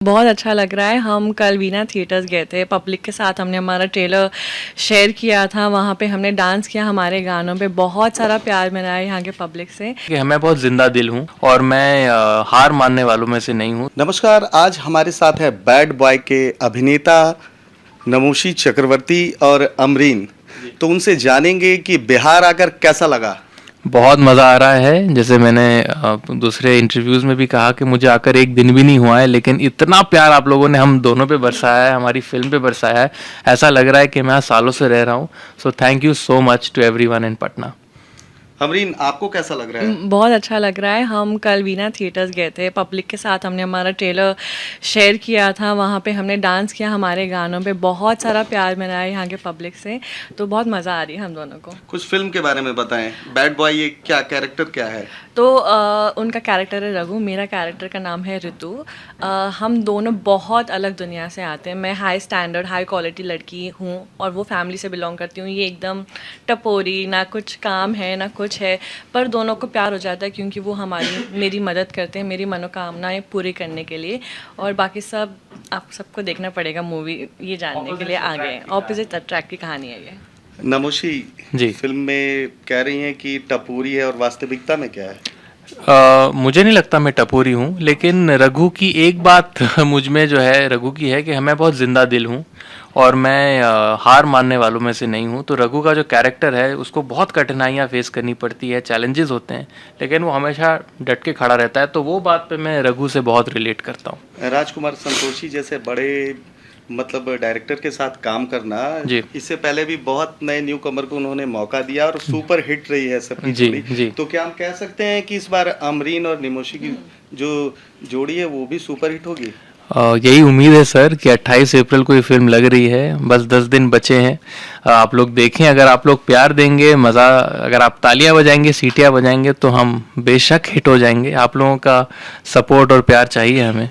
बहुत अच्छा लग रहा है। हम कल वीना थिएटर्स गए थे, पब्लिक के साथ हमने हमारा ट्रेलर शेयर किया था। वहाँ पे हमने डांस किया, हमारे गानों पे बहुत सारा प्यार मिला है यहाँ के पब्लिक से। कि मैं बहुत जिंदा दिल हूँ और मैं हार मानने वालों में से नहीं हूँ। नमस्कार, आज हमारे साथ है बैड बॉय के अभिनेता नमोशी चक्रवर्ती और अमरीन। तो उनसे जानेंगे कि बिहार आकर कैसा लगा। बहुत मज़ा आ रहा है। जैसे मैंने दूसरे इंटरव्यूज़ में भी कहा कि मुझे आकर एक दिन भी नहीं हुआ है, लेकिन इतना प्यार आप लोगों ने हम दोनों पे बरसाया है, हमारी फिल्म पे बरसाया है। ऐसा लग रहा है कि मैं सालों से रह रहा हूँ। So thank you so much to everyone in Patna. Amreen, आपको कैसा लग रहा है? बहुत अच्छा लग रहा है। हम कल वीना थिएटर्स गए थे, पब्लिक के साथ हमने हमारा ट्रेलर शेयर किया था। वहाँ पे हमने डांस किया, हमारे गानों पे बहुत सारा प्यार मिला है यहाँ के पब्लिक से। तो बहुत मज़ा आ रही है हम दोनों को। कुछ फिल्म के बारे में बताएं। बैड बॉय ये क्या कैरेक्टर क्या है? तो उनका कैरेक्टर है रघु, मेरा कैरेक्टर का नाम है ऋतु। हम दोनों बहुत अलग दुनिया से आते हैं। मैं हाई स्टैंडर्ड हाई क्वालिटी लड़की हूँ और वो फैमिली से बिलोंग करती हूँ। ये एकदम टपोरी, ना कुछ काम है ना कुछ है, पर दोनों को प्यार हो जाता है क्योंकि वो मेरी मदद करते हैं मेरी मनोकामनाएं पूरी करने के लिए। और बाकी सब आप सबको देखना पड़ेगा मूवी ये जानने के लिए। आगे ऑपोजिट अट्रैक्ट की कहानी है ये। नमोशी जी। फिल्म में कह रही हैं कि टपूरी है और वास्तविकता में क्या है? मुझे नहीं लगता मैं टपोरी हूँ, लेकिन रघु की एक बात मुझ में जो है रघु की है कि मैं बहुत जिंदा दिल हूँ और मैं हार मानने वालों में से नहीं हूँ। तो रघु का जो कैरेक्टर है उसको बहुत कठिनाइयाँ फेस करनी पड़ती है, चैलेंजेस होते हैं, लेकिन वो हमेशा डट के खड़ा रहता है। तो वो बात पे मैं रघु से बहुत रिलेट करता हूँ। राजकुमार संतोषी जैसे बड़े डायरेक्टर के साथ काम करना, जी। इससे पहले भी बहुत नए न्यू कमर को उन्होंने मौका दिया और सुपर हिट रही है सबकी जी, जोड़ी। जी। तो क्या हम कह सकते हैं कि इस बार अमरीन और निमोशी की जो जोड़ी है वो भी सुपर हिट होगी? यही उम्मीद है सर कि 28 अप्रैल को ये फिल्म लग रही है। बस 10 दिन बचे हैं। आप लोग देखें, अगर आप लोग प्यार देंगे, मज़ा, अगर आप तालियां बजाएंगे, सीटियां बजाएंगे, तो हम बेशक हिट हो जाएंगे। आप लोगों का सपोर्ट और प्यार चाहिए हमें।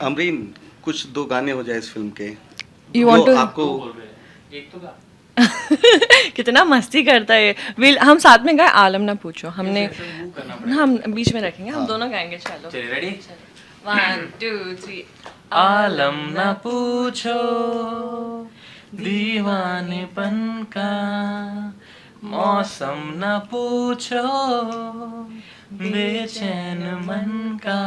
अमरीन, कुछ दो गाने हो जाए इस फिल्म के You want जो to- आपको कितना मस्ती करता है। विल हम साथ में गाए आलम ना पूछो। हम बीच में रखेंगे, हम दोनों गाएंगे। चलो रेडी? 1 2 3। आलम न पूछो दीवानेपन का, मौसम न पूछो बेचैन मन का।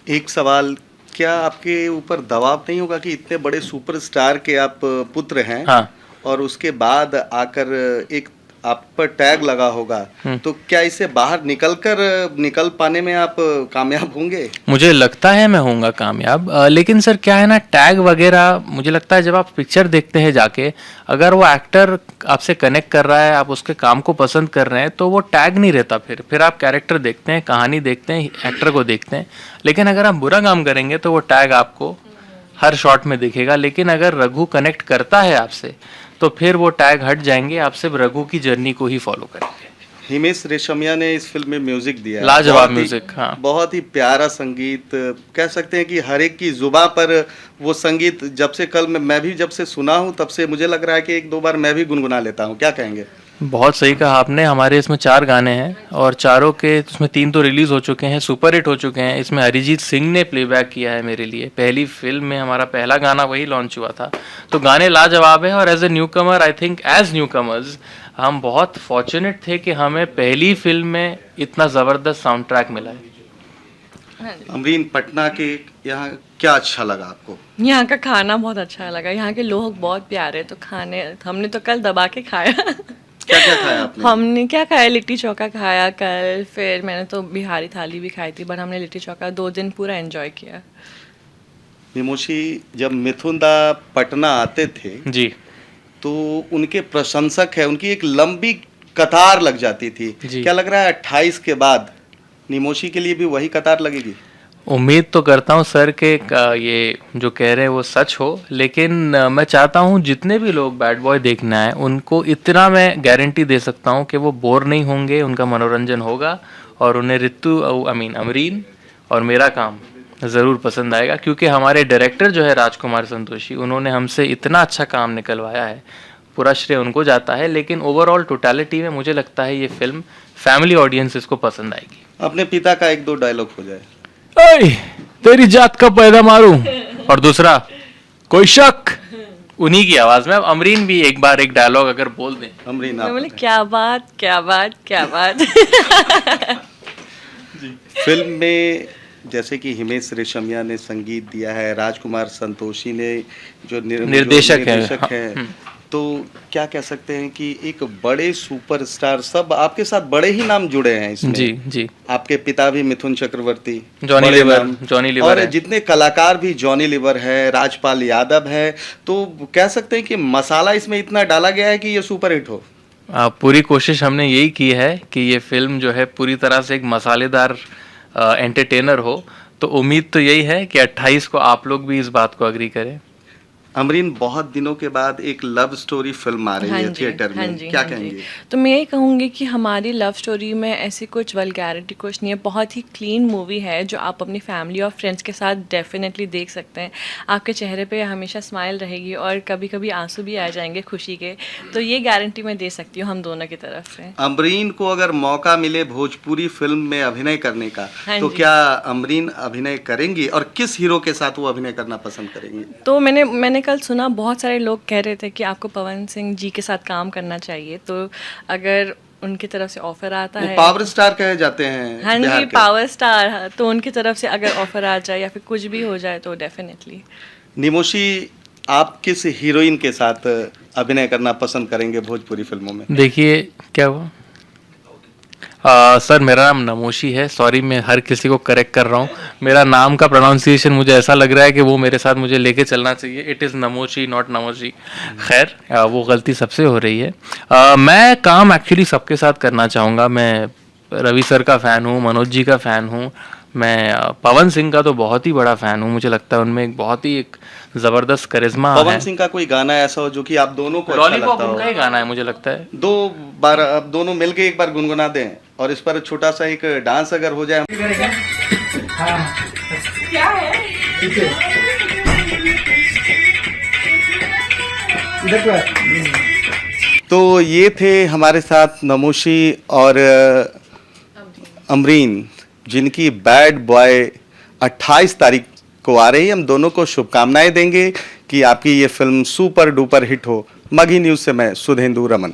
एक सवाल, क्या आपके ऊपर दबाव नहीं होगा कि इतने बड़े सुपरस्टार के आप पुत्र हैं? हाँ। और उसके बाद आकर एक आप पर टैग लगा होगा, तो क्या इसे बाहर निकल पाने में आप कामयाब होंगे? मुझे लगता है मैं होऊंगा कामयाब, लेकिन सर क्या है ना, टैग वगैरह मुझे लगता है जब आप पिक्चर देखते हैं जाके, अगर वो एक्टर आपसे कनेक्ट कर रहा है, आप उसके काम को पसंद कर रहे हैं, तो वो टैग नहीं रहता। फिर आप कैरेक्टर देखते हैं, कहानी देखते हैं, एक्टर को देखते हैं। लेकिन अगर आप बुरा काम करेंगे तो वो टैग आपको हर शॉट में दिखेगा। लेकिन अगर रघु कनेक्ट करता है आपसे तो फिर वो टैग हट जाएंगे, आप सिर्फ रघु की जर्नी को ही फॉलो करेंगे। हिमेश रेशमिया ने इस फिल्म में म्यूजिक दिया है। लाजवाब बहुत ही- म्यूजिक, हाँ। बहुत ही प्यारा संगीत। कह सकते हैं कि हर एक की जुबां पर वो संगीत जब से कल मैं भी जब से सुना हूँ तब से मुझे लग रहा है कि एक दो बार मैं भी गुनगुना लेता हूँ। क्या कहेंगे? बहुत सही कहा आपने। हमारे इसमें 4 गाने हैं और चारों के उसमें 3 तो रिलीज हो चुके हैं, सुपर हिट हो चुके हैं। इसमें अरिजीत सिंह ने प्लेबैक किया है मेरे लिए। पहली फिल्म में हमारा पहला गाना वही लॉन्च हुआ था। तो गाने लाजवाब है। और as a newcomer, I think as newcomers हम बहुत फॉर्चुनेट थे कि हमें पहली फिल्म में इतना ज़बरदस्त साउंड ट्रैक मिला है। अमरीन, पटना के यहाँ क्या अच्छा लगा आपको? यहाँ का खाना बहुत अच्छा लगा। यहाँ के लोग बहुत प्यारे। तो खाने हमने तो कल दबा के खाया। क्या क्या खाया आपने? हमने क्या खाया, लिट्टी चोखा खाया कल। फिर मैंने तो बिहारी थाली भी खाई थी, बट हमने लिट्टी चोखा 2 दिन पूरा एंजॉय किया। निमोशी, जब मिथुन दा पटना आते थे जी। तो उनके प्रशंसक है, उनकी एक लंबी कतार लग जाती थी। जी। क्या लग रहा है 28 के बाद निमोशी के लिए भी वही कतार लगेगी? उम्मीद तो करता हूँ सर कि ये जो कह रहे हैं वो सच हो। लेकिन मैं चाहता हूँ जितने भी लोग बैड बॉय देखना है उनको इतना मैं गारंटी दे सकता हूँ कि वो बोर नहीं होंगे, उनका मनोरंजन होगा और उन्हें अमरीन और मेरा काम ज़रूर पसंद आएगा। क्योंकि हमारे डायरेक्टर जो है राजकुमार संतोषी, उन्होंने हमसे इतना अच्छा काम निकलवाया है, पूरा श्रेय उनको जाता है। लेकिन ओवरऑल टोटलिटी में मुझे लगता है ये फिल्म फैमिली ऑडियंस इसको पसंद आएगी। अपने पिता का एक दो डायलॉग हो जाए। ओए तेरी जात का पैदा मारूं, और दूसरा कोई शक, उन्हीं की आवाज में। अब अमरीन भी एक बार एक डायलॉग अगर बोल दें। अमरीन मैं आप बोली बताएं। क्या बात क्या बात क्या बात। फिल्म में जैसे कि हिमेश रेशमिया ने संगीत दिया है, राजकुमार संतोषी ने जो निर्देशक है। निर्देशक है, तो क्या कह सकते हैं कि एक बड़े सुपरस्टार, सब आपके साथ बड़े ही नाम जुड़े हैं इसमें। जी जी। आपके पिता भी मिथुन चक्रवर्ती, जॉनी बड़े लीवर, नाम। जॉनी लीवर और है। जितने कलाकार भी, जॉनी लीवर है, राजपाल यादव है, तो कह सकते हैं कि मसाला इसमें इतना डाला गया है कि ये सुपरहिट हो। पूरी कोशिश हमने यही की है कि ये फिल्म जो है पूरी तरह से एक मसालेदार एंटरटेनर हो। तो उम्मीद तो यही है कि 28 को आप लोग भी इस बात को अग्री करें। अमरीन, बहुत दिनों के बाद एक लव स्टोरी फिल्म आ रही हाँ है जी, थिएटर हाँ में, जी, क्या हाँ जी। कहेंगे? तो मैं यही कहूँगी कि हमारी लव स्टोरी में ऐसी कुछ वल्गैरिटी कुछ नहीं है, बहुत ही क्लीन मूवी है जो आप अपनी फैमिली और फ्रेंड्स के साथ डेफिनेटली देख सकते हैं। आपके चेहरे पे हमेशा स्माइल रहेगी और कभी कभी आंसू भी आ जाएंगे खुशी के। तो ये गारंटी मैं दे सकती हूँ हम दोनों की तरफ से। अमरीन को अगर मौका मिले भोजपुरी फिल्म में अभिनय करने का, हाँ तो जी। क्या अमरीन अभिनय करेंगी और किस हीरो के साथ वो अभिनय करना पसंद करेंगी? तो मैंने कल सुना बहुत सारे लोग कह रहे थे कि आपको पवन सिंह जी के साथ काम करना चाहिए, तो अगर उनकी तरफ से ऑफर आता वो है। पावर स्टार कहे जाते हैं हाँ बिहार जी, के। पावर स्टार, तो उनकी तरफ से अगर ऑफर आ जाए या फिर कुछ भी हो जाए तो डेफिनेटली। निमोशी, आप किस हीरोइन के साथ अभिनय करना पसंद करेंगे भोजपुरी फिल्मों में? देखिए क्या हुआ, सर मेरा नाम नमोशी है। सॉरी, मैं हर किसी को करेक्ट कर रहा हूँ। मेरा नाम का प्रोनाउंसिएशन मुझे ऐसा लग रहा है कि वो मेरे साथ मुझे लेके चलना चाहिए। इट इज़ नमोशी, नॉट नमोशी। खैर, वो गलती सबसे हो रही है। मैं काम एक्चुअली सबके साथ करना चाहूँगा। मैं रवि सर का फ़ैन हूँ, मनोज जी का फ़ैन हूँ, मैं पवन सिंह का तो बहुत ही बड़ा फ़ैन हूँ। मुझे लगता है उनमें एक बहुत ही एक ज़बरदस्त करिश्मा पवन है। सिंह का कोई गाना ऐसा हो जो कि आप दोनों को अच्छा लॉलीपॉप लगता उनका हो? ही गाना है मुझे लगता है। दो बार आप दोनों मिलके एक बार गुनगुना दें और इस पर छोटा सा एक डांस अगर हो जाए। तो ये थे हमारे साथ नमोशी और अमरीन, जिनकी बैड बॉय 28 तारीख को आ रही है। हम दोनों को शुभकामनाएं देंगे कि आपकी ये फिल्म सुपर डुपर हिट हो। मगही न्यूज़ से मैं सुधेंदु रमन।